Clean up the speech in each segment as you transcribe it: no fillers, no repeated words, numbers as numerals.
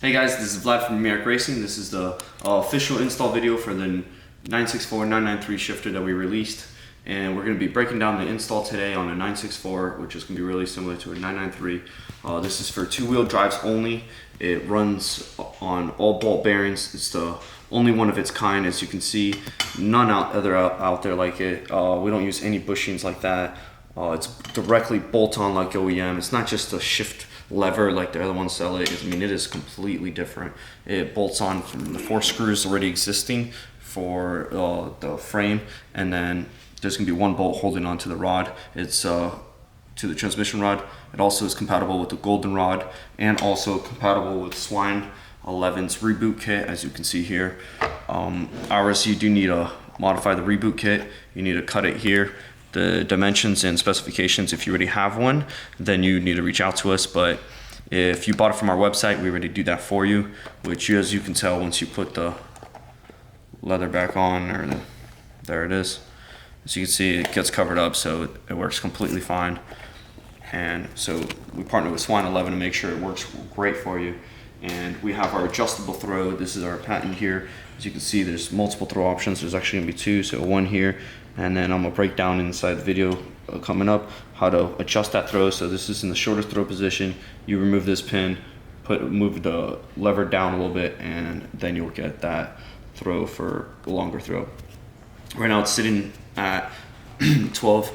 Hey guys, this is Vlad from Numeric Racing. This is the official install video for the 964-993 shifter that we released. And we're going to be breaking down the install today on a 964, which is going to be really similar to a 993. This is for two-wheel drives only. It runs on all bolt bearings. It's the only one of its kind, as you can see. None out there like it. We don't use any bushings like that. It's directly bolt-on like OEM. It's not just a shift lever like the other ones sell it. I mean, it is completely different. It bolts on from the 4 screws already existing for the frame, and then there's gonna be 1 bolt holding onto the rod. It's to the transmission rod. It also is compatible with the golden rod and also compatible with Swine 11's reboot kit, as you can see here. Ours, you do need to modify the reboot kit. You need to cut it here. The dimensions and specifications, if you already have one, then you need to reach out to us. But if you bought it from our website, we already do that for you, which, as you can tell, once you put the leather back on, there it is. As you can see, it gets covered up, so it works completely fine. And so we partner with Swine 11 to make sure it works great for you. And we have our adjustable throw. This is our patent here. As you can see, there's multiple throw options. There's actually gonna be 2, so 1 here, and then I'm gonna break down inside the video coming up how to adjust that throw. So this is in the shortest throw position. You remove this pin, move the lever down a little bit, and then you'll get that throw for a longer throw. Right now it's sitting at 12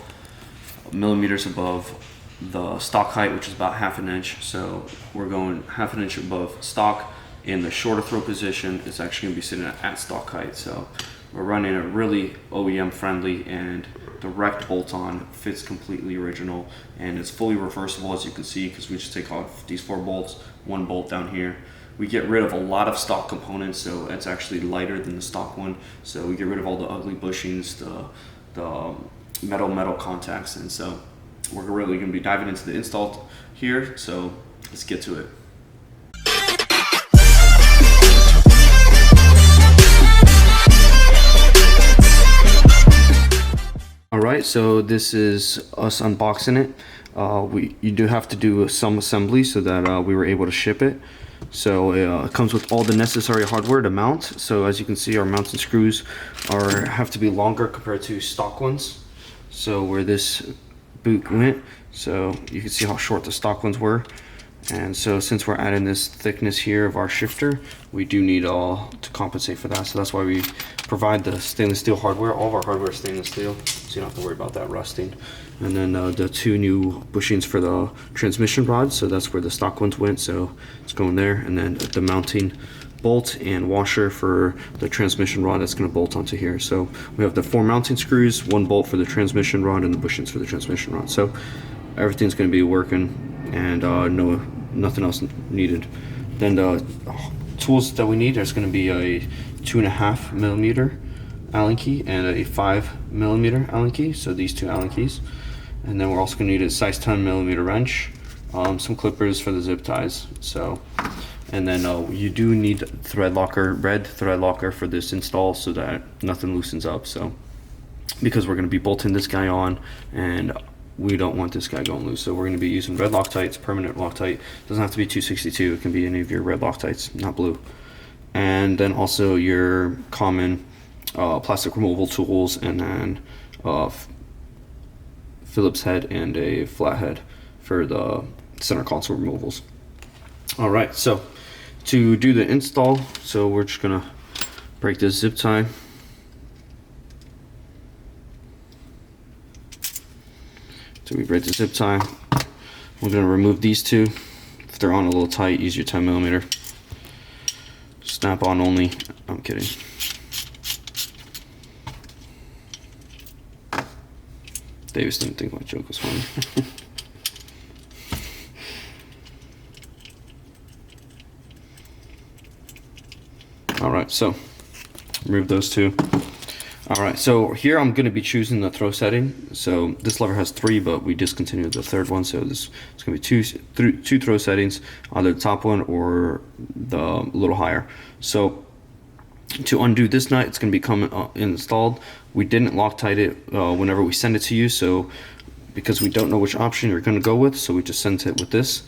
millimeters above the stock height, which is about 1/2 inch. So we're going 1/2 inch above stock. In the shorter throw position, it's actually gonna be sitting at stock height. So we're running a really OEM friendly and direct bolt-on, fits completely original, and it's fully reversible, as you can see, because we just take off these 4 bolts, 1 bolt down here. We get rid of a lot of stock components, so it's actually lighter than the stock one. So we get rid of all the ugly bushings, the metal contacts, and so we're really going to be diving into the install here. So let's get to it. All right, so this is us unboxing it. You do have to do some assembly so that we were able to ship it. So it comes with all the necessary hardware to mount. So as you can see, our mounting screws have to be longer compared to stock ones. So where this boot went, so you can see how short the stock ones were. And so since we're adding this thickness here of our shifter, we do need to compensate for that. So that's why we provide the stainless steel hardware. All of our hardware is stainless steel, so you don't have to worry about that rusting. And then the 2 new bushings for the transmission rod, so that's where the stock ones went, so it's going there. And then the mounting bolt and washer for the transmission rod that's going to bolt onto here. So we have the 4 mounting screws, 1 bolt for the transmission rod, and the bushings for the transmission rod. So everything's going to be working, and nothing else needed. Then the tools that we need, there's going to be a 2.5 millimeter Allen key and a 5 millimeter Allen key, so these 2 Allen keys. And then we're also going to need a size 10 millimeter wrench, some clippers for the zip ties. So, and then you do need thread locker, red thread locker for this install, so that nothing loosens up. So because we're going to be bolting this guy on, and we don't want this guy going loose, so we're going to be using red Loctites, permanent Loctite. Doesn't have to be 262, it can be any of your red Loctites, not blue. And then also your common plastic removal tools, and then Phillips head and a flathead for the center console removals. All right, so to do the install, so we're just gonna break this zip tie. So we break the zip tie. We're gonna remove these 2. If they're on a little tight, use your 10 millimeter. Snap on only. I'm kidding. Davis didn't think my joke was funny. All right, so remove those 2. All right, so here I'm going to be choosing the throw setting. So this lever has 3, but we discontinued the 3rd one. So this is going to be two throw settings, either the top one or the little higher. So to undo this nut, it's going to be coming installed. We didn't Loctite it whenever we send it to you, so because we don't know which option you're going to go with, so we just sent it with this.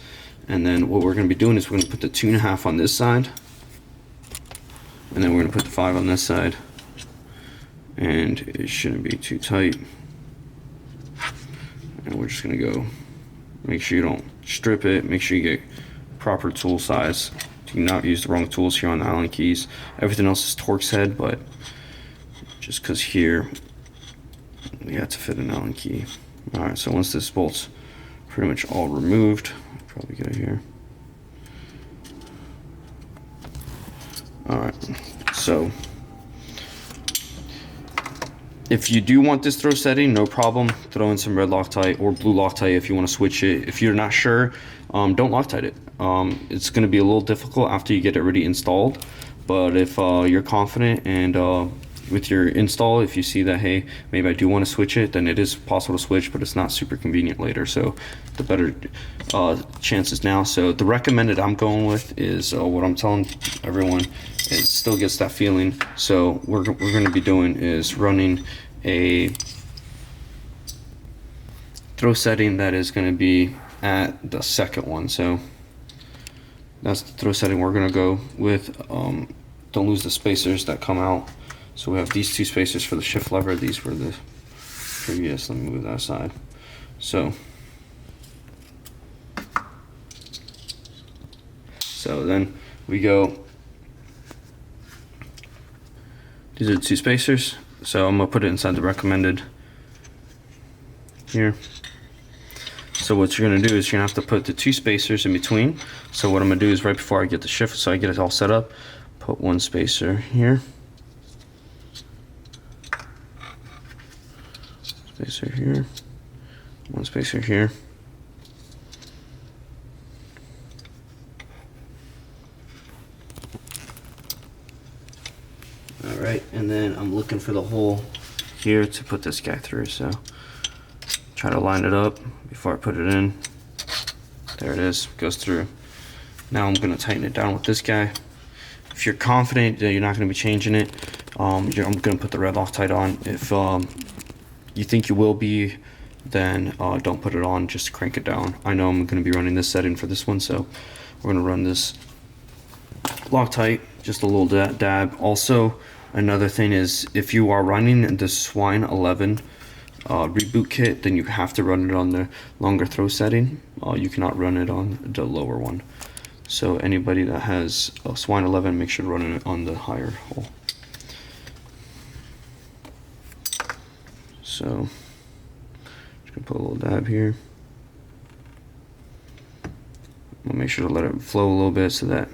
And then what we're going to be doing is we're going to put the 2.5 on this side, and then we're going to put the 5 on this side, and it shouldn't be too tight. And we're just going to go, make sure you don't strip it, make sure you get proper tool size. Do not use the wrong tools here on the Allen keys. Everything else is Torx head, but just because here we had to fit an Allen key. Alright, so once this bolt's pretty much all removed, I'll probably get it here. Alright, so if you do want this throw setting, no problem. Throw in some red Loctite or blue Loctite if you want to switch it. If you're not sure, don't Loctite it. It's going to be a little difficult after you get it already installed. But if you're confident and with your install, if you see that, hey, maybe I do want to switch it, then it is possible to switch, but it's not super convenient later. So the better chances now. So the recommended I'm going with is what I'm telling everyone. It still gets that feeling. So what we're going to be doing is running a throw setting that is going to be at the second one. So that's the throw setting we're going to go with. Don't lose the spacers that come out. So we have these 2 spacers for the shift lever. These were the previous. Let me move that aside. So then we go. These are the 2 spacers. So I'm gonna put it inside the recommended here. So what you're gonna do is you're gonna have to put the 2 spacers in between. So what I'm gonna do is right before I get the shift, so I get it all set up, put 1 spacer here. Spacer here, 1 spacer here. Alright, and then I'm looking for the hole here to put this guy through, so try to line it up before I put it in. There it is, goes through. Now I'm going to tighten it down with this guy. If you're confident that you're not going to be changing it, I'm going to put the red Loctite on. If you think you will be, then don't put it on, just crank it down. I know I'm going to be running this setting for this one, so we're going to run this Loctite, just a little dab. Also, another thing is if you are running the Swine 11 reboot kit, then you have to run it on the longer throw setting. You cannot run it on the lower one. So anybody that has a Swine 11, make sure to run it on the higher hole. So just gonna put a little dab here. I'll make sure to let it flow a little bit so that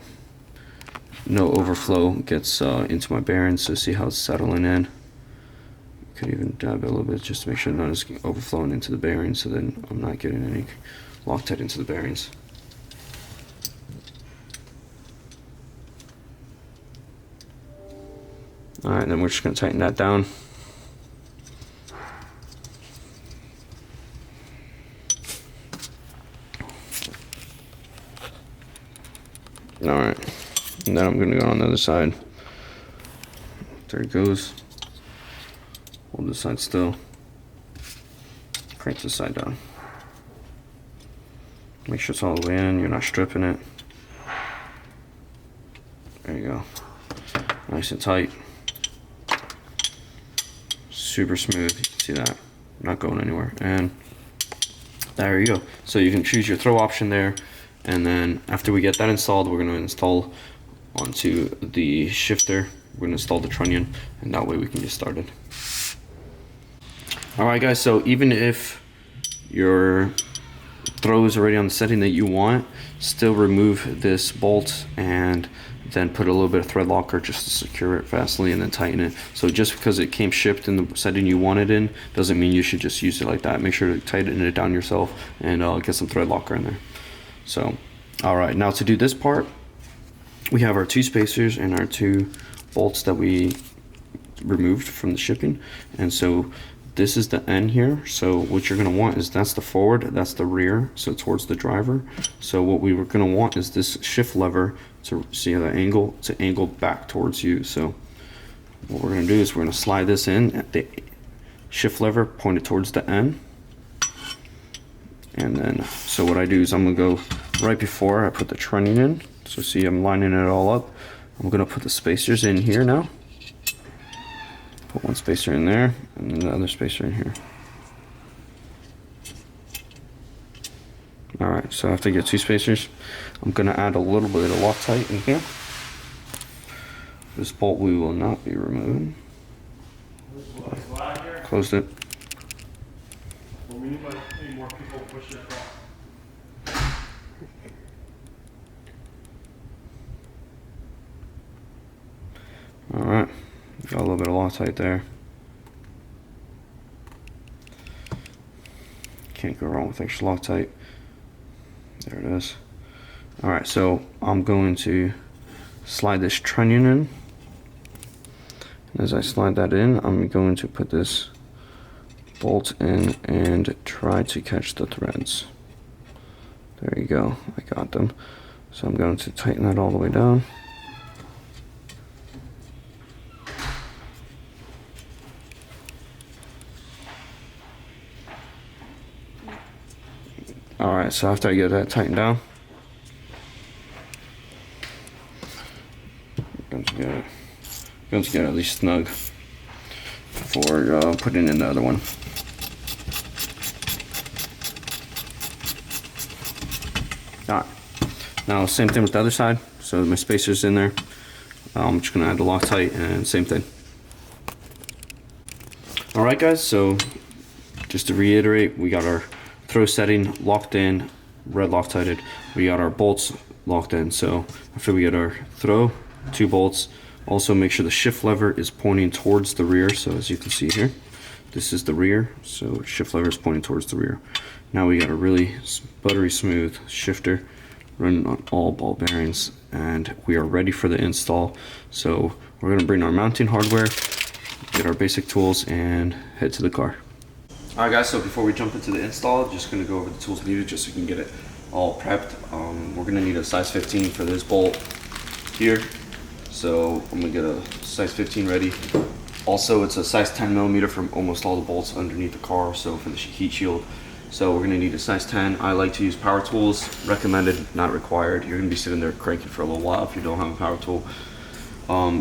no overflow gets into my bearings. So see how it's settling in. Could even dab it a little bit just to make sure none is overflowing into the bearings, so then I'm not getting any Loctite into the bearings. Alright, then we're just going to tighten that down. Alright, and then I'm going to go on the other side. There it goes. Hold this side still. Crank this side down. Make sure it's all the way in, you're not stripping it. There you go. Nice and tight. Super smooth, you can see that. Not going anywhere. And there you go. So you can choose your throw option there. And then after we get that installed, we're going to install onto the shifter. We're going to install the trunnion, and that way we can get started. Alright guys, so even if your throw is already on the setting that you want, still remove this bolt and then put a little bit of thread locker just to secure it fastly and then tighten it. So just because it came shipped in the setting you want it in doesn't mean you should just use it like that. Make sure to tighten it down yourself and get some thread locker in there. So alright, now to do this part, we have our 2 spacers and our 2 bolts that we removed from the shipping. And so this is the end here. So what you're going to want is that's the forward, that's the rear, so towards the driver. So what we were going to want is this shift lever to see the angle, to angle back towards you. So what we're going to do is we're going to slide this in at the shift lever pointed towards the end. And then, so what I do is I'm going to go right before I put the trunnion in. So see, I'm lining it all up. I'm gonna put the spacers in here now. Put one spacer in there, and then the other spacer in here. Alright, so after I get 2 spacers, I'm gonna add a little bit of Loctite in here. This bolt we will not be removing. Closed it. Well, we need more people to push it across. Alright, got a little bit of Loctite there. Can't go wrong with extra Loctite. There it is. Alright, so I'm going to slide this trunnion in. As I slide that in, I'm going to put this bolt in and try to catch the threads. There you go, I got them. So I'm going to tighten that all the way down. Alright, so after I get that tightened down, I'm going to get at least snug before putting in the other one. Alright, now same thing with the other side. So my spacer's in there. I'm just going to add the Loctite and same thing. Alright guys, so just to reiterate, we got our throw setting locked in, red Loctited. We got our bolts locked in. So after we get our throw, 2 bolts. Also make sure the shift lever is pointing towards the rear. So as you can see here, this is the rear. So shift lever is pointing towards the rear. Now we got a really buttery smooth shifter running on all ball bearings, and we are ready for the install. So we're going to bring our mounting hardware, get our basic tools, and head to the car. Alright guys, so before we jump into the install, just going to go over the tools needed just so you can get it all prepped. We're going to need a size 15 for this bolt here. So I'm going to get a size 15 ready. Also, it's a size 10 millimeter from almost all the bolts underneath the car, so for the heat shield. So we're going to need a size 10. I like to use power tools, recommended, not required. You're going to be sitting there cranking for a little while if you don't have a power tool.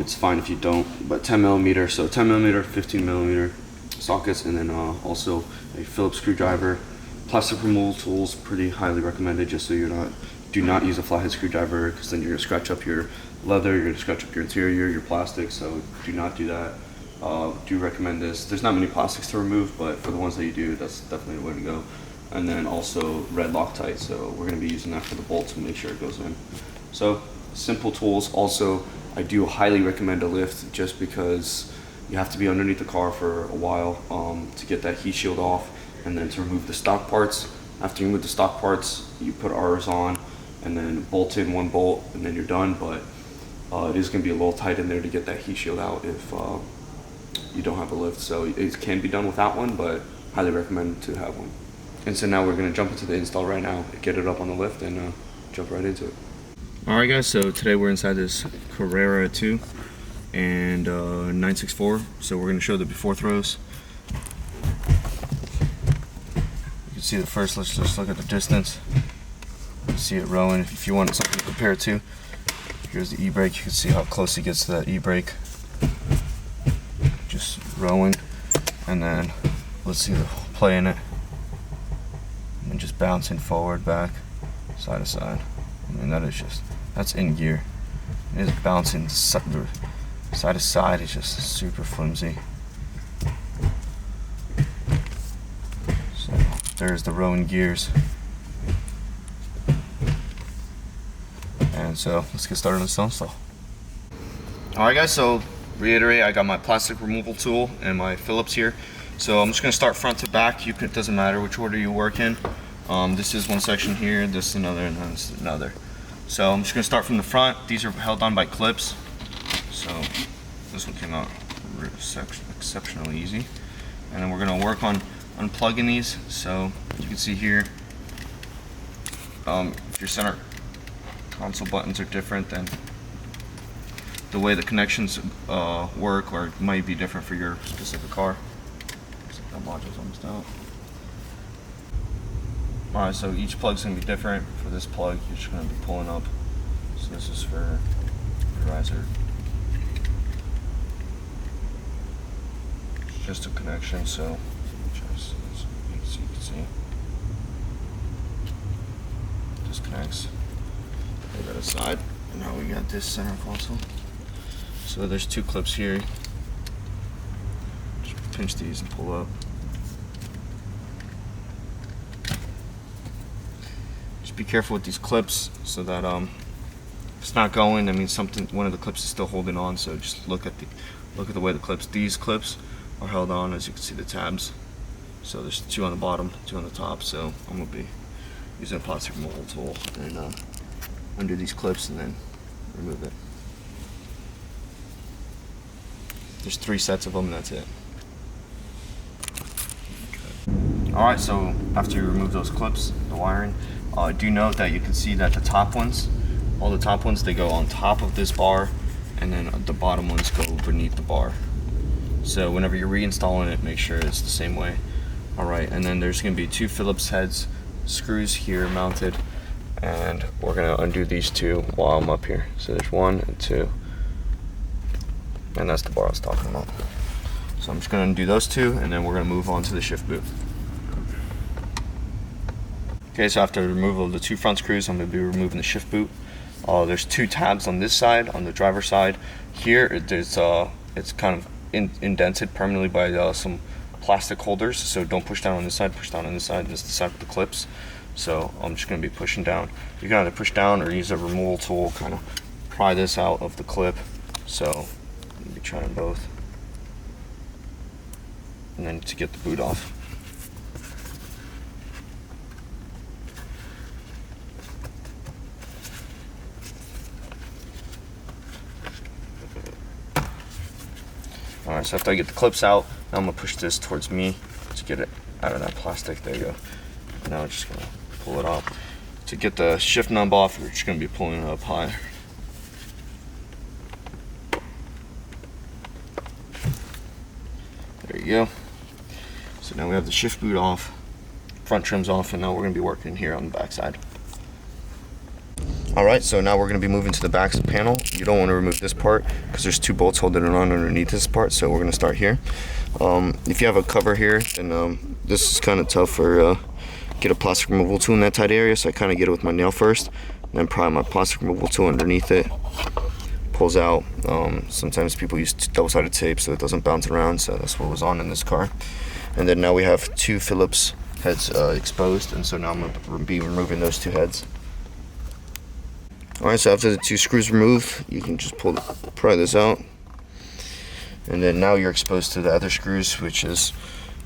It's fine if you don't, but 10 millimeter, so 10 millimeter, 15 millimeter sockets, and then also a Phillips screwdriver. Plastic removal tools, pretty highly recommended, just so do not use a flathead screwdriver, because then you're going to scratch up your leather, you're going to scratch up your interior, your plastic, so do not do that. Do recommend this. There's not many plastics to remove, but for the ones that you do, that's definitely the way to go. And then also red Loctite, so we're going to be using that for the bolt to make sure it goes in. So simple tools. Also, I do highly recommend a lift, just because you have to be underneath the car for a while to get that heat shield off, and then to remove the stock parts. After you remove the stock parts, you put ours on and then bolt in 1 bolt, and then you're done. But it is going to be a little tight in there to get that heat shield out if you don't have a lift. So it can be done without one, but highly recommend to have one. And so now we're going to jump into the install right now, get it up on the lift, and jump right into it. Alright guys, so today we're inside this Carrera 2 and 964. So we're going to show the before throws. You can see the first, let's just look at the distance. You can see it rowing. If you want something to compare it to, here's the e-brake. You can see how close it gets to that e-brake. Just rowing. And then let's see the play in it. And just bouncing forward, back, side to side. I mean, that's in gear. It is bouncing side to side. It's just super flimsy. So there's the rowing gears. And so let's get started on this install. Alright guys, so reiterate, I got my plastic removal tool and my Phillips here. So I'm just going to start front to back. It doesn't matter which order you work in. This is one section here, this is another, and this is another. So I'm just going to start from the front. These are held on by clips. So this one came out exceptionally easy. And then we're going to work on unplugging these. So you can see here, if your center console buttons are different, then the way the connections work or might be different for your specific car. That module's almost out. Alright, so each plug's gonna be different. For this plug, you're just gonna be pulling up. So this is for your riser. It's just a connection, so just so you can see. Disconnects. We got a side. And now we got this center console. So there's two clips here. Just pinch these and pull up. Just be careful with these clips so that if it's not going, that means one of the clips is still holding on. So just look at the way these clips are held on. As you can see, the tabs. So there's two on the bottom, two on the top. So I'm gonna be using a plastic removal tool and undo these clips and then remove it. There's 3 sets of them, and that's it. Okay. Alright, so after you remove those clips, the wiring, do note that you can see that the top ones, all the top ones, they go on top of this bar, and then the bottom ones go beneath the bar. So whenever you're reinstalling it, make sure it's the same way. Alright, and then there's going to be 2 Phillips heads, screws here mounted, and we're going to undo these 2 while I'm up here. So there's 1 and 2. And that's the bar I was talking about. So I'm just going to undo those 2, and then we're going to move on to the shift boot. Okay, so after the removal of the 2 front screws, I'm going to be removing the shift boot. There's 2 tabs on this side, on the driver's side. Here, it's kind of indented permanently by some plastic holders. So don't push down on this side, push down on this side. This is the side with the clips. So I'm just going to be pushing down. You can either push down or use a removal tool, kind of pry this out of the clip. So I'll be trying both. And then to get the boot off. Alright, so after I get the clips out, now I'm going to push this towards me to get it out of that plastic. There you go. Now I'm just going to pull it out. To get the shift knob off, we're just going to be pulling it up high. There you go. So now we have the shift boot off, front trim's off, and now we're going to be working here on the back side. Alright, so now we're going to be moving to the back panel. You don't want to remove this part because there's 2 bolts holding it on underneath this part, so we're going to start here. If you have a cover here, then this is kind of tough for get a plastic removal tool in that tight area, so I kind of get it with my nail first, and then pry my plastic removal tool underneath it. Pulls out. Sometimes people use double-sided tape so it doesn't bounce around, so that's what was on in this car. And then now we have 2 Phillips heads exposed, and so now I'm going to be removing those 2 heads. Alright, so after the 2 screws removed, you can just pry this out. And then now you're exposed to the other screws, which is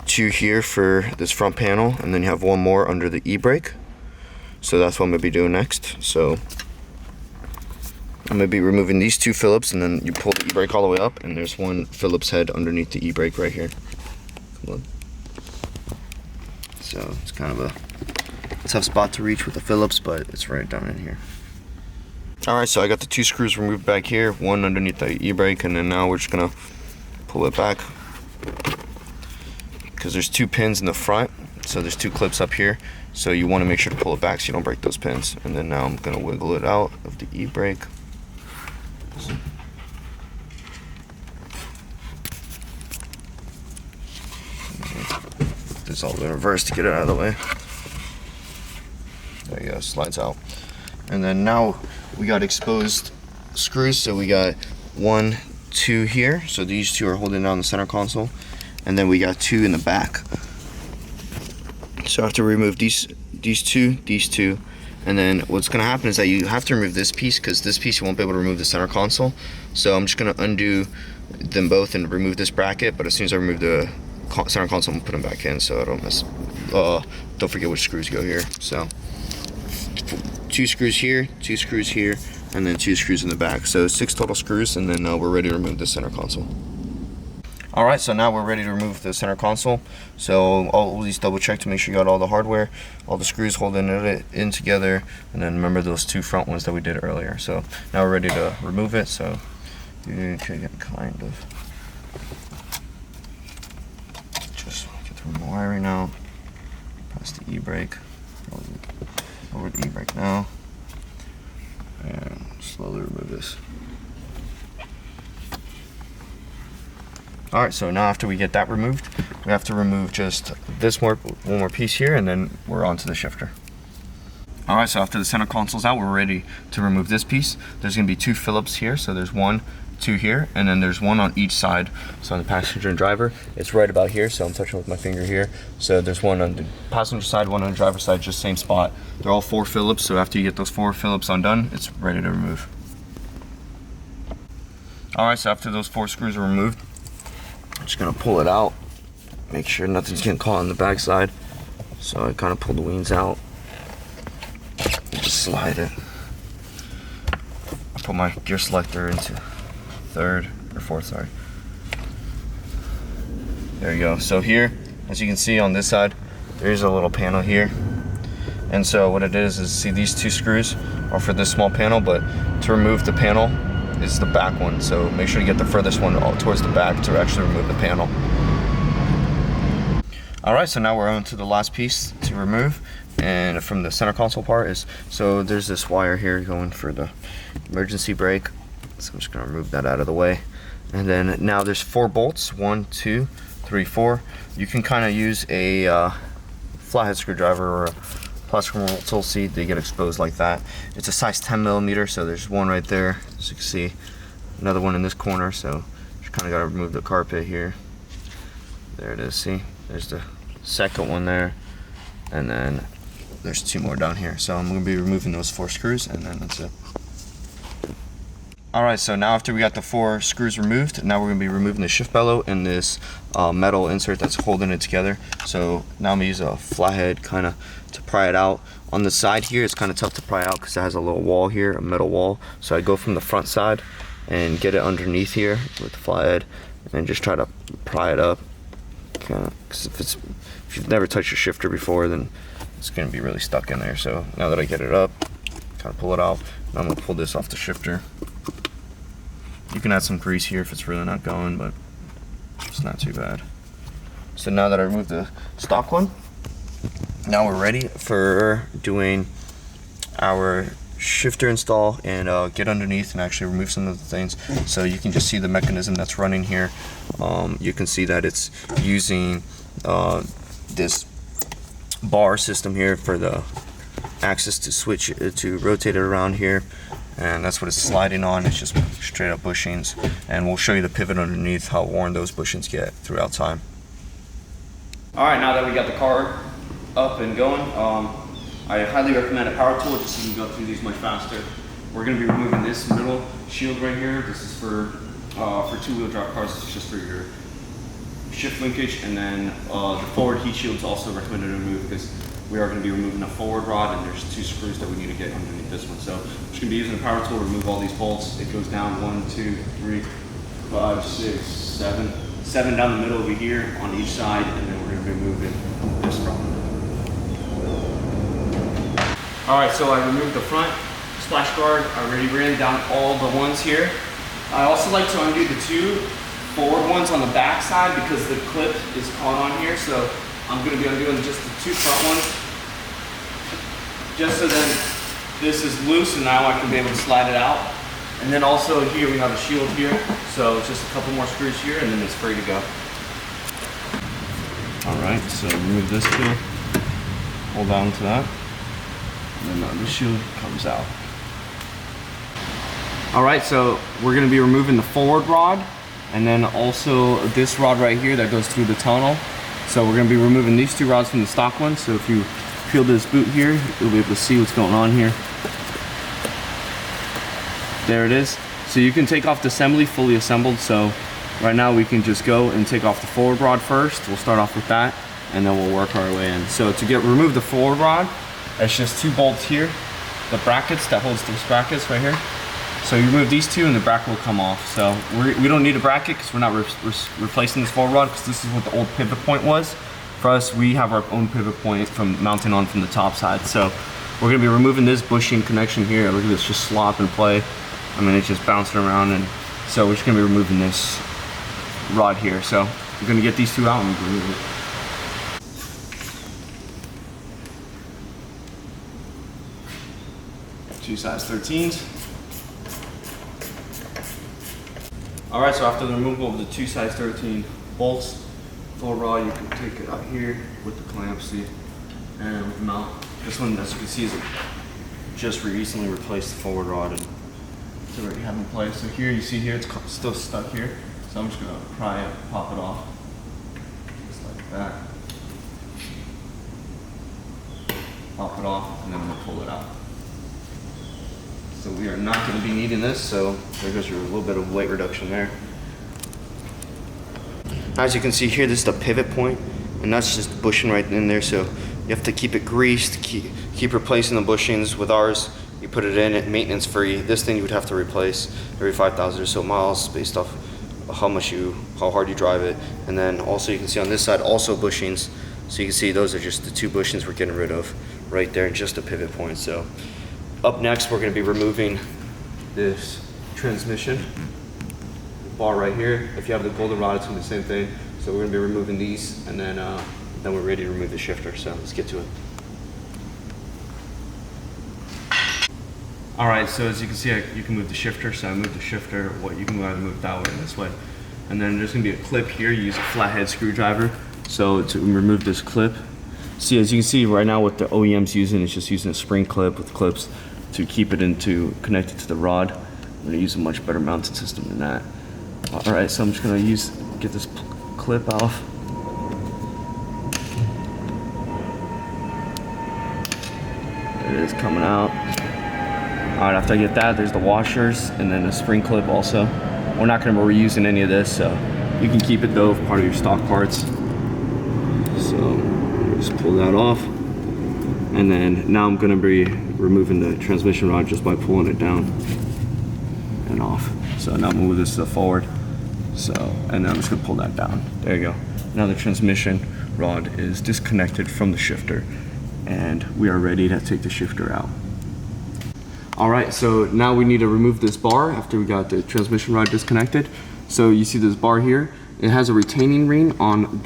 2 here for this front panel, and then you have 1 more under the e-brake. So that's what I'm going to be doing next. So I'm going to be removing these 2 Phillips, and then you pull the e-brake all the way up, and there's 1 Phillips head underneath the e-brake right here. Come on. So it's kind of a tough spot to reach with the Phillips, but it's right down in here. Alright, so I got the 2 screws removed back here, 1 underneath the e-brake, and then now we're just going to pull it back. Because there's 2 pins in the front, so there's 2 clips up here. So you want to make sure to pull it back so you don't break those pins. And then now I'm going to wiggle it out of the e-brake. This all in reverse to get it out of the way. There you go, slides out. And then now we got exposed screws, so we got 1, 2 here, so these 2 are holding down the center console, and then we got 2 in the back. So I have to remove these 2, and then what's going to happen is that you have to remove this piece, because this piece you won't be able to remove the center console. So I'm just going to undo them both and remove this bracket, but as soon as I remove the center console, I'm going to put them back in so I don't miss. Don't forget which screws go here. So 2 screws here, 2 screws here, and then 2 screws in the back. So 6 total screws, and then we're ready to remove the center console. Alright, so now we're ready to remove the center console. So always double check to make sure you got all the hardware, all the screws holding it in together, and then remember those 2 front ones that we did earlier. So now we're ready to remove it. So you can kind of just get the wiring out, press the e-brake. over the e-brake now. And slowly remove this. Alright, so now after we get that removed, we have to remove just one more piece here, and then we're onto the shifter. Alright, so after the center console's out, we're ready to remove this piece. There's going to be 2 Phillips here, so there's 1, 2 here, and then there's 1 on each side. So on the passenger and driver, it's right about here, so I'm touching with my finger here. So there's 1 on the passenger side, 1 on the driver's side, just same spot. They're all 4 Phillips, so after you get those 4 Phillips undone, it's ready to remove. Alright, so after those 4 screws are removed, I'm just going to pull it out, make sure nothing's getting caught on the back side. So I kind of pull the wings out. Just slide it. I put my gear selector into 3rd or 4th, sorry. There you go. So here, as you can see on this side, there's a little panel here. And so what it is see these 2 screws are for this small panel, but to remove the panel is the back one. So make sure you get the furthest one towards the back to actually remove the panel. Alright, so now we're on to the last piece to remove, and from the center console part is, so there's this wire here going for the emergency brake. So I'm just going to remove that out of the way. And then now there's 4 bolts, 1, 2, 3, 4. You can kind of use a flathead screwdriver or a plastic tool seat. They get exposed like that. It's a size 10 millimeter, so there's 1 right there, as you can see. Another 1 in this corner, so just kind of got to remove the carpet here. There it is, see? There's the second one there, and then there's 2 more down here. So I'm going to be removing those 4 screws, and then that's it. Alright, so now after we got the 4 screws removed, now we're going to be removing the shift bellow and this metal insert that's holding it together. So now I'm going to use a flathead kind of to pry it out. On the side here, it's kind of tough to pry out because it has a little wall here, a metal wall. So I go from the front side and get it underneath here with the flathead and just try to pry it up. Because if you've never touched your shifter before, then it's going to be really stuck in there. So now that I get it up, kind of pull it out. Now I'm going to pull this off the shifter. You can add some grease here if it's really not going, but it's not too bad. So now that I removed the stock one, now we're ready for doing our shifter install and get underneath and actually remove some of the things. So you can just see the mechanism that's running here. You can see that it's using this bar system here for the axis to switch to rotate it around here, and that's what it's sliding on. It's just straight up bushings, and we'll show you the pivot underneath, how worn those bushings get throughout time. Alright, now that we got the car up and going, I highly recommend a power tool just so you can go through these much faster. We're going to be removing this middle shield right here. This is for 2-wheel drive cars. It's just for your shift linkage, and then the forward heat shield is also recommended to remove because we are going to be removing a forward rod, and there's 2 screws that we need to get underneath this one. So I'm just going to be using a power tool to remove all these bolts. It goes down 1, 2, 3, 5, 6, 7 down the middle over here on each side, and then we're going to be removing this front. Alright, so I removed the front splash guard. I already ran down all the ones here. I also like to undo the 2 forward ones on the back side because the clip is caught on here. So I'm going to be undoing just the 2 front ones, just so then this is loose and now I can be able to slide it out. And then also here we have a shield here, so just a couple more screws here and then it's free to go. Alright, so remove this too, hold on to that, and then the shield comes out. Alright, so we're going to be removing the forward rod, and then also this rod right here that goes through the tunnel. So we're going to be removing these 2 rods from the stock one. So if you peel this boot here, you'll be able to see what's going on here. There it is. So you can take off the assembly fully assembled. So right now we can just go and take off the forward rod first. We'll start off with that, and then we'll work our way in. So to remove the forward rod, it's just 2 bolts here, the brackets that holds those brackets right here. So you remove these 2 and the bracket will come off. So we don't need a bracket because we're not replacing this forward rod, because this is what the old pivot point was. For us, we have our own pivot point from mounting on from the top side. So we're going to be removing this bushing connection here. Look at this, just slop and play. I mean, it's just bouncing around, and so we're just going to be removing this rod here. So we're going to get these 2 out and remove it. 2 size 13s. All right, so after the removal of the 2 size 13 bolts, full rod, you can take it out here with the clamp, see, and mount. This one, as you can see, is just recently replaced the forward rod and it's already have in place. So here, you see here, it's still stuck here. So I'm just gonna pry it, pop it off, just like that. Pop it off, and then I'm gonna pull it out. So we are not gonna be needing this, so there goes your little bit of weight reduction there. As you can see here, this is the pivot point, and that's just the bushing right in there, so you have to keep it greased, keep replacing the bushings. With ours, you put it in at maintenance free. This thing you would have to replace every 5,000 or so miles based off how hard you drive it. And then also you can see on this side also bushings. So you can see those are just the 2 bushings we're getting rid of right there, just a pivot point. So up next, we're gonna be removing this transmission bar right here. If you have the golden rod, it's gonna be the same thing. So we're gonna be removing these, and then we're ready to remove the shifter. So let's get to it. All right, so as you can see, you can move the shifter. So I moved the shifter. You can either move it that way or this way. And then there's gonna be a clip here. You use a flathead screwdriver. So to remove this clip, see, as you can see right now what the OEM's using, it's just using a spring clip with clips to keep it connected to the rod. I'm gonna use a much better mounting system than that. All right, so I'm just gonna get this clip off. There it is coming out. All right, after I get that, there's the washers and then the spring clip also. We're not gonna be reusing any of this, so you can keep it though, part of your stock parts. So just pull that off. And then now I'm gonna be removing the transmission rod just by pulling it down and off. So now move this to the forward. So, and then I'm just gonna pull that down. There you go. Now the transmission rod is disconnected from the shifter and we are ready to take the shifter out. All right, so now we need to remove this bar after we got the transmission rod disconnected. So you see this bar here, it has a retaining ring on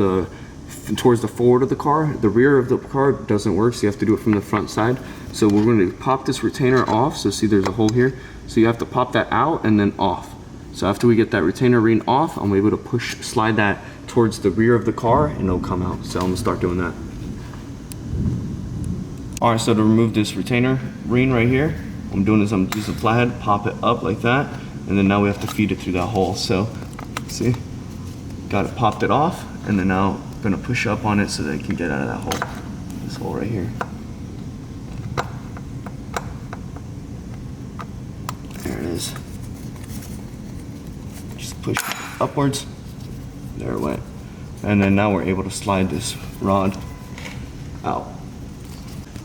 towards the forward of the car. The rear of the car doesn't work, so you have to do it from the front side. So we're going to pop this retainer off. So see there's a hole here. So you have to pop that out and then off. So after we get that retainer ring off, I'm able to slide that towards the rear of the car and it'll come out. So I'm gonna start doing that. All right, so to remove this retainer ring right here, what I'm doing is I'm using a flathead, pop it up like that, and then now we have to feed it through that hole. So see, got it, popped it off, and then now I'm gonna push up on it so that it can get out of that hole. This hole right here. There it is. Just push upwards. There it went. And then now we're able to slide this rod out.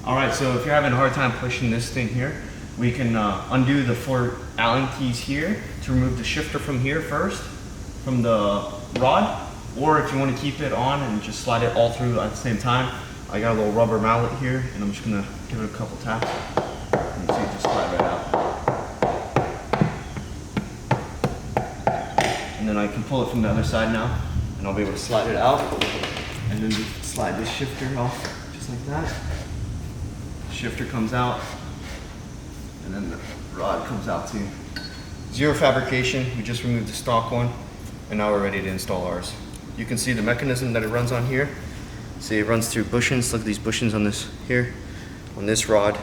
All right, so if you're having a hard time pushing this thing here, we can undo the 4 Allen keys here to remove the shifter from here first, from the rod. Or if you want to keep it on and just slide it all through at the same time, I got a little rubber mallet here and I'm just gonna give it a couple taps. And see it just slide right out. And then I can pull it from the other side now and I'll be able to slide it out. And then just slide this shifter off just like that. Shifter comes out and then the rod comes out too. Zero fabrication, we just removed the stock one and now we're ready to install ours. You can see the mechanism that it runs on here. See, it runs through bushings. Look at these bushings on this here, on this rod.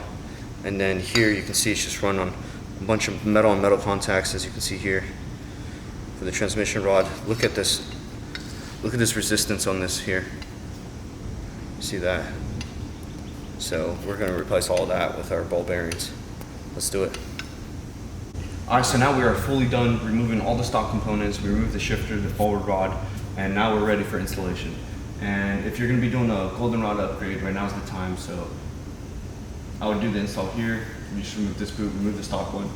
And then here you can see it's just run on a bunch of metal on metal contacts, as you can see here for the transmission rod. Look at this resistance on this here. See that? So we're gonna replace all that with our ball bearings. Let's do it. All right, so now we are fully done removing all the stock components. We removed the shifter, the forward rod, and now we're ready for installation. And if you're gonna be doing a goldenrod upgrade, right now is the time. So I would do the install here. You just remove this boot, remove the stock one.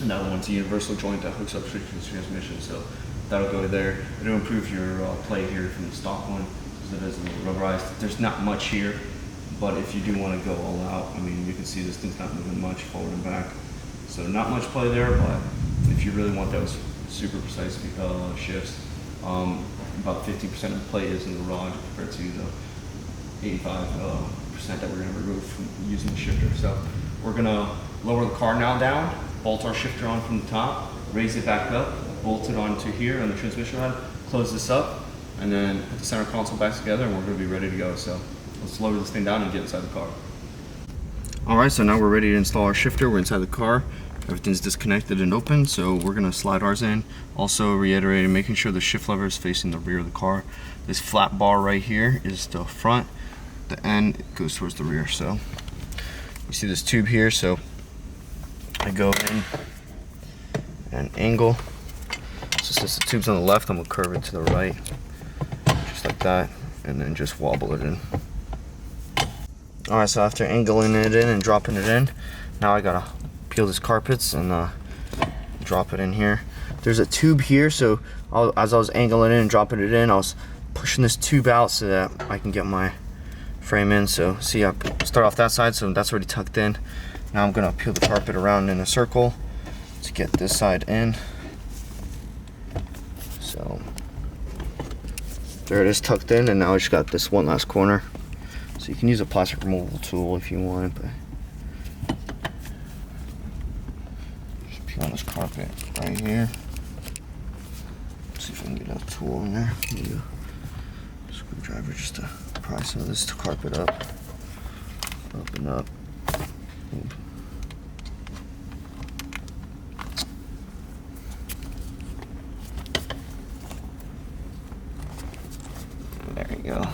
And that one's a universal joint that hooks up straight to the transmission. So that'll go there. It'll improve your play here from the stock one, because it is a little rubberized. There's not much here, but if you do want to go all out, I mean, you can see this thing's not moving much forward and back. So not much play there, but if you really want those super precise shifts, about 50% of the play is in the rod compared to the 85% that we're going to remove from using the shifter. So we're going to lower the car now down, bolt our shifter on from the top, raise it back up, bolt it onto here on the transmission rod, close this up, and then put the center console back together, and we're going to be ready to go. So let's lower this thing down and get inside the car. Alright, so now we're ready to install our shifter. We're inside the car. Everything's disconnected and open, so we're going to slide ours in. Also reiterating, making sure the shift lever is facing the rear of the car. This flat bar right here is the front. The end goes towards the rear. So you see this tube here, so I go in and angle. So since the tube's on the left, I'm going to curve it to the right, just like that, and then just wobble it in. Alright, so after angling it in and dropping it in, now I gotta peel this carpets and drop it in here. There's a tube here, so as I was angling it in and dropping it in, I was pushing this tube out so that I can get my frame in. So see, I start off that side, so that's already tucked in. Now I'm gonna peel the carpet around in a circle to get this side in. So there it is, tucked in, and now I just got this one last corner. So you can use a plastic removable tool if you want, but just peel on this carpet right here. See if I can get a tool in there. Maybe a screwdriver just to pry some of this carpet up and up. There you go.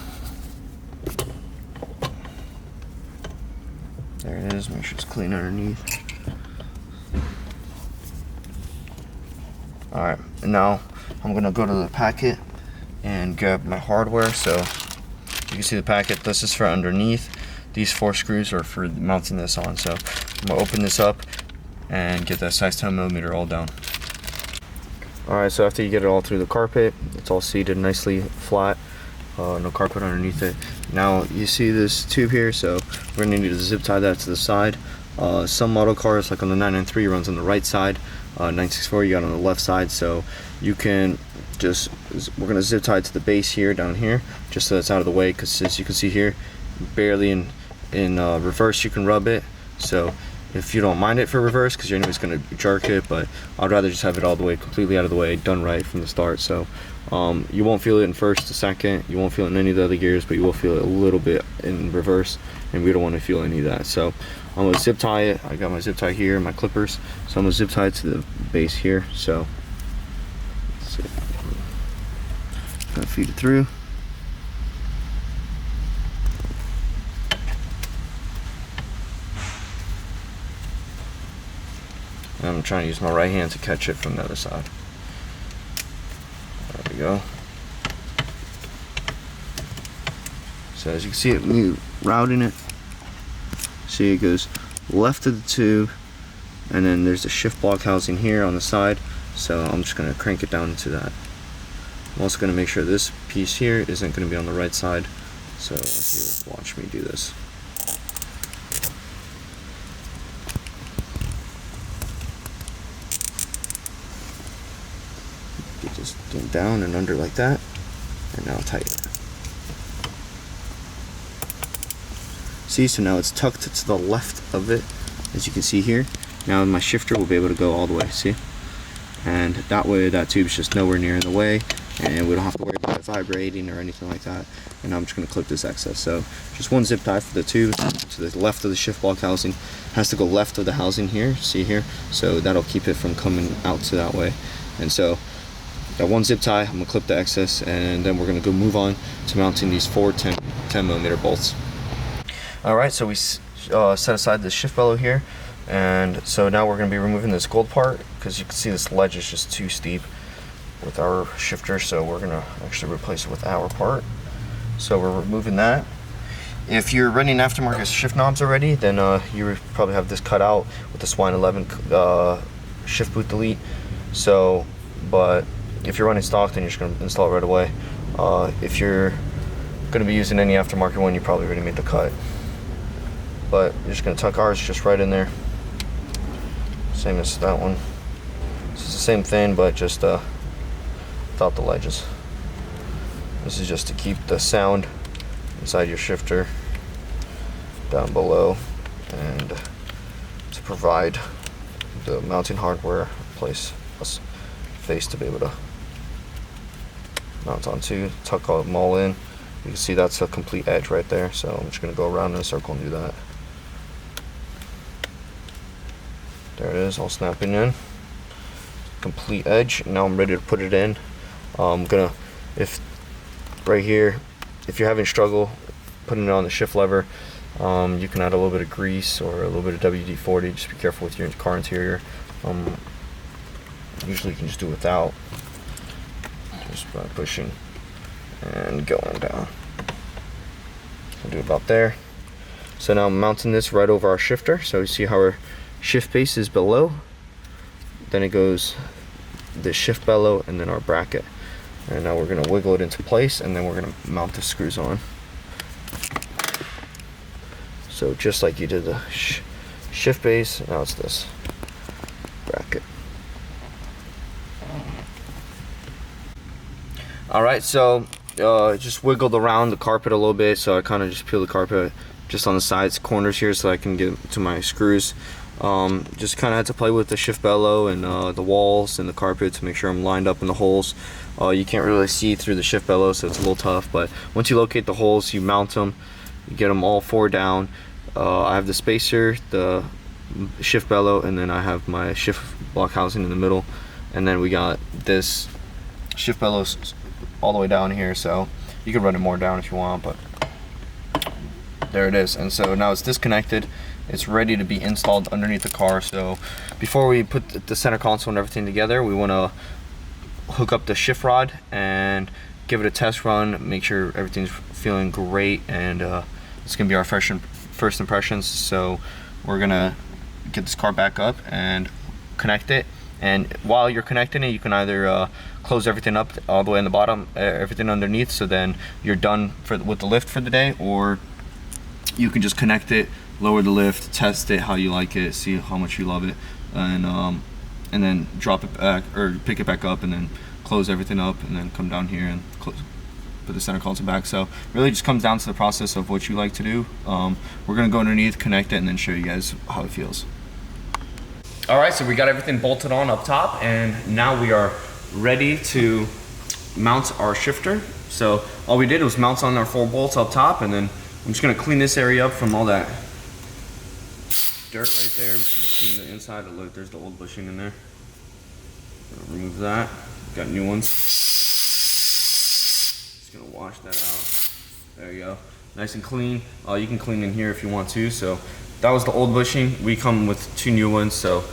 There it is, make sure it's clean underneath. Alright, and now I'm gonna go to the packet and grab my hardware. So you can see the packet, this is for underneath. These 4 screws are for mounting this on. So I'm gonna open this up and get that size 10mm all down. Alright, so after you get it all through the carpet, it's all seated nicely flat. No carpet underneath it. Now you see this tube here, so we're gonna need to zip tie that to the side. Some model cars, like on the 993, runs on the right side. 964 you got on the left side, so you can just, we're gonna zip tie it to the base here, down here, just so it's out of the way, because as you can see here, barely in reverse you can rub it. So if you don't mind it for reverse, because you're anyways gonna jerk it, but I'd rather just have it all the way, completely out of the way, done right from the start. So you won't feel it in first, second, you won't feel it in any of the other gears, but you will feel it a little bit in reverse, and we don't want to feel any of that. So I'm going to zip tie it. I got my zip tie here, my clippers, so I'm going to zip tie it to the base here. So let's see. I'm going to feed it through. And I'm trying to use my right hand to catch it from the other side. There we go. So as you can see it, me routing it, see it goes left of the tube, and then there's a shift block housing here on the side, so I'm just going to crank it down into that. I'm also going to make sure this piece here isn't going to be on the right side, so if you watch me do this. Get this down and under like that, and now tighten it. See, so now it's tucked to the left of it, as you can see here. Now my shifter will be able to go all the way, see? And that way that tube's just nowhere near in the way, and we don't have to worry about it vibrating or anything like that. And now I'm just going to clip this excess. So just one zip tie for the tube to the left of the shift block housing. Has to go left of the housing here, see here? So that'll keep it from coming out to that way. And so that one zip tie, I'm going to clip the excess, and then we're going to go move on to mounting these 4 10mm bolts. Alright, so we set aside the shift bellow here, and so now we're going to be removing this gold part, because you can see this ledge is just too steep with our shifter, so we're going to actually replace it with our part. So we're removing that. If you're running aftermarket shift knobs already, then you probably have this cut out with the Swine 11 shift boot delete. So, but if you're running stock, then you're just going to install it right away. If you're going to be using any aftermarket one, you probably already made the cut. But you're just going to tuck ours just right in there. Same as that one. This is the same thing, but just without the ledges. This is just to keep the sound inside your shifter down below, and to provide the mounting hardware place us face to be able to mount onto. Tuck them all in. You can see that's a complete edge right there, so I'm just going to go around in a circle and do that. There it is, all snapping in. Complete edge. Now I'm ready to put it in. I'm gonna, right here, if you're having struggle putting it on the shift lever, you can add a little bit of grease or a little bit of WD-40. Just be careful with your car interior. Usually you can just do without, just by pushing and going down. I'll do about there. So now I'm mounting this right over our shifter. So you see how our shift base is below, then it goes the shift bellow and then our bracket. And now we're going to wiggle it into place, and then we're going to mount the screws on. So just like you did the shift base, now it's this bracket. Alright, so just wiggled around the carpet a little bit, so I kind of just peel the carpet just on the sides, corners here, so I can get to my screws. Just kind of had to play with the shift bellow and the walls and the carpet to make sure I'm lined up in the holes. You can't really see through the shift bellow, so it's a little tough, but once you locate the holes, you mount them, you get them all 4 down. I have the spacer, the shift bellow, and then I have my shift block housing in the middle, and then we got this shift bellow all the way down here, so you can run it more down if you want, but there it is. And so now it's disconnected, it's ready to be installed underneath the car. So before we put the center console and everything together, we want to hook up the shift rod and give it a test run, make sure everything's feeling great, and it's gonna be our first impressions. So we're gonna get this car back up and connect it, and while you're connecting it, you can either close everything up all the way in the bottom, everything underneath, so then you're done with the lift for the day, or you can just connect it, lower the lift, test it how you like it, see how much you love it, and then drop it back or pick it back up, and then close everything up, and then come down here and put the center console back. So really just comes down to the process of what you like to do. We're gonna go underneath, connect it, and then show you guys how it feels. All right, so we got everything bolted on up top, and now we are ready to mount our shifter. So all we did was mount on our 4 bolts up top, and then I'm just gonna clean this area up from all that dirt right there. I'm just gonna clean the inside. Look, there's the old bushing in there. Remove that. Got new ones. Just gonna wash that out. There you go. Nice and clean. You can clean in here if you want to. So that was the old bushing. We come with 2 new ones. So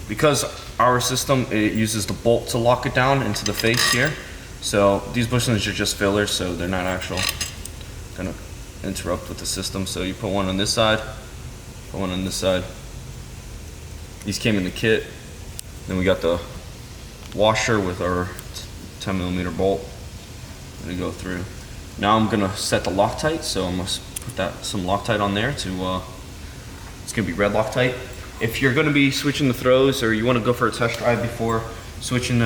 because our system, it uses the bolt to lock it down into the face here. So these bushings are just fillers, so they're not actual. Gonna interrupt with the system. So you put one on this side, put one on this side. These came in the kit. Then we got the washer with our 10mm bolt. Gonna go through. Now I'm gonna set the Loctite, so I'm gonna put some Loctite on there to. It's gonna be red Loctite. If you're gonna be switching the throws, or you want to go for a test drive before setting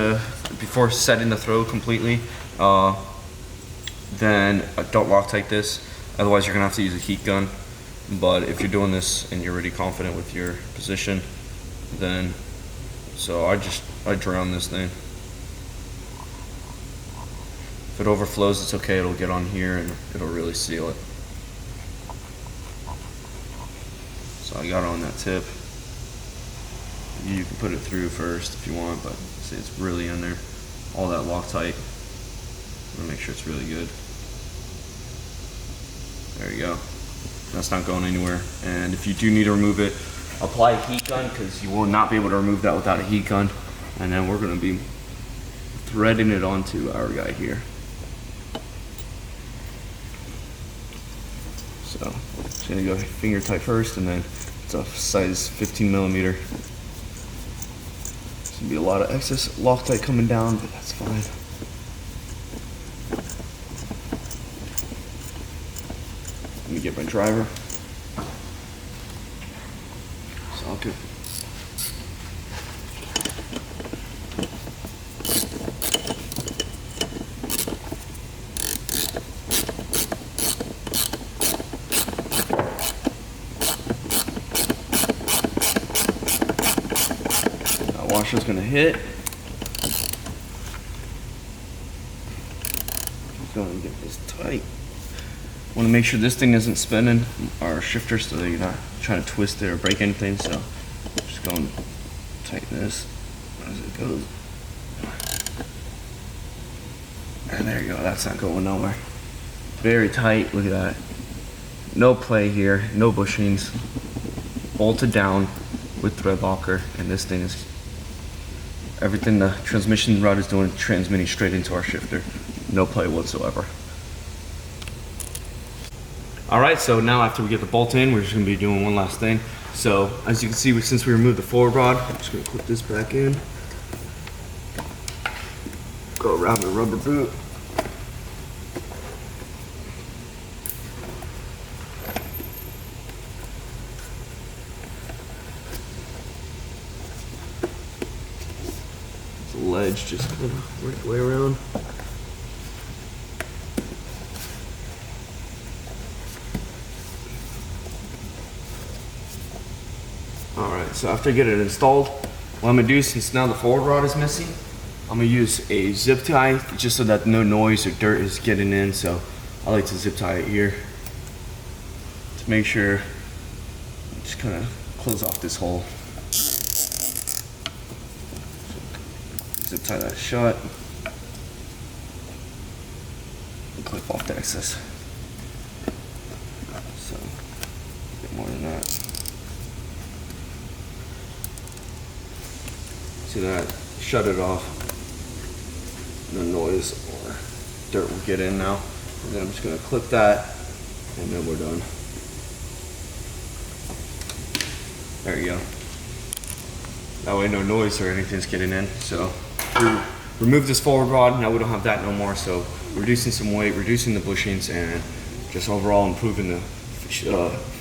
the throw completely, then don't Loctite this. Otherwise, you're gonna have to use a heat gun. But if you're doing this and you're already confident with your position, then I drown this thing. If it overflows, it's okay. It'll get on here and it'll really seal it. So I got it on that tip. You can put it through first if you want, but see, it's really in there. All that Loctite. I'm gonna make sure it's really good. There you go. That's not going anywhere. And if you do need to remove it, apply a heat gun, because you will not be able to remove that without a heat gun. And then we're gonna be threading it onto our guy here. So just gonna go finger tight first, and then it's a size 15mm. There's gonna be a lot of excess Loctite coming down, but that's fine. Let me get my driver. Socket. just gonna hit. Just gonna get this tight. Want to make sure this thing isn't spinning our shifter so that you're not trying to twist it or break anything. So just going to tighten this as it goes. And there you go, that's not going nowhere. Very tight, look at that. No play here, no bushings. Bolted down with thread locker, and this thing is everything the transmission rod is doing, transmitting straight into our shifter. No play whatsoever. Alright, so now after we get the bolt in, we're just going to be doing one last thing. So as you can see, since we removed the forward rod, I'm just going to clip this back in. Go around the rubber boot. The ledge just kind of work the way around. Alright, so after I get it installed, what I'm going to do, since now the forward rod is missing, I'm going to use a zip tie just so that no noise or dirt is getting in. So I like to zip tie it here to make sure, just kind of close off this hole. Zip tie that shut and clip off the excess. So a bit more than that. See that? Shut it off. No noise or dirt will get in now. And then I'm just going to clip that, and then we're done. There you go. That way no noise or anything's getting in. So remove this forward rod. Now we don't have that no more. So reducing some weight, reducing the bushings, and just overall improving the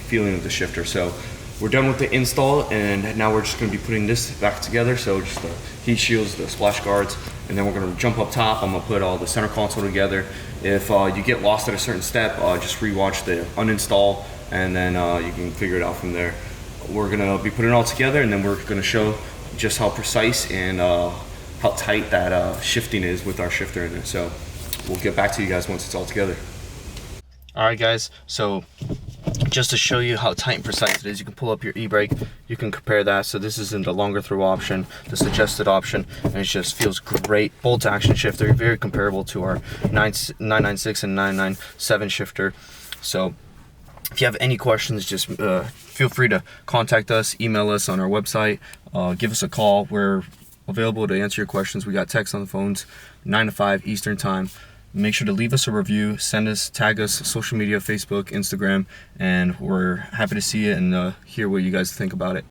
feeling of the shifter. So we're done with the install, and now we're just going to be putting this back together. So just the heat shields, the splash guards, and then we're going to jump up top. I'm going to put all the center console together. If you get lost at a certain step, just rewatch the uninstall, and then you can figure it out from there. We're going to be putting it all together, and then we're going to show just how precise and how tight that shifting is with our shifter in it. So we'll get back to you guys once it's all together. Alright guys, so just to show you how tight and precise it is, you can pull up your e-brake, you can compare that. So this is in the longer throw option, the suggested option, and it just feels great. Bolt action shifter, very comparable to our 996 and 997 shifter. So if you have any questions, just feel free to contact us, email us on our website, give us a call. We're available to answer your questions. We got text on the phones, 9 to 5 Eastern time. Make sure to leave us a review, tag us, social media, Facebook, Instagram, and we're happy to see it and hear what you guys think about it.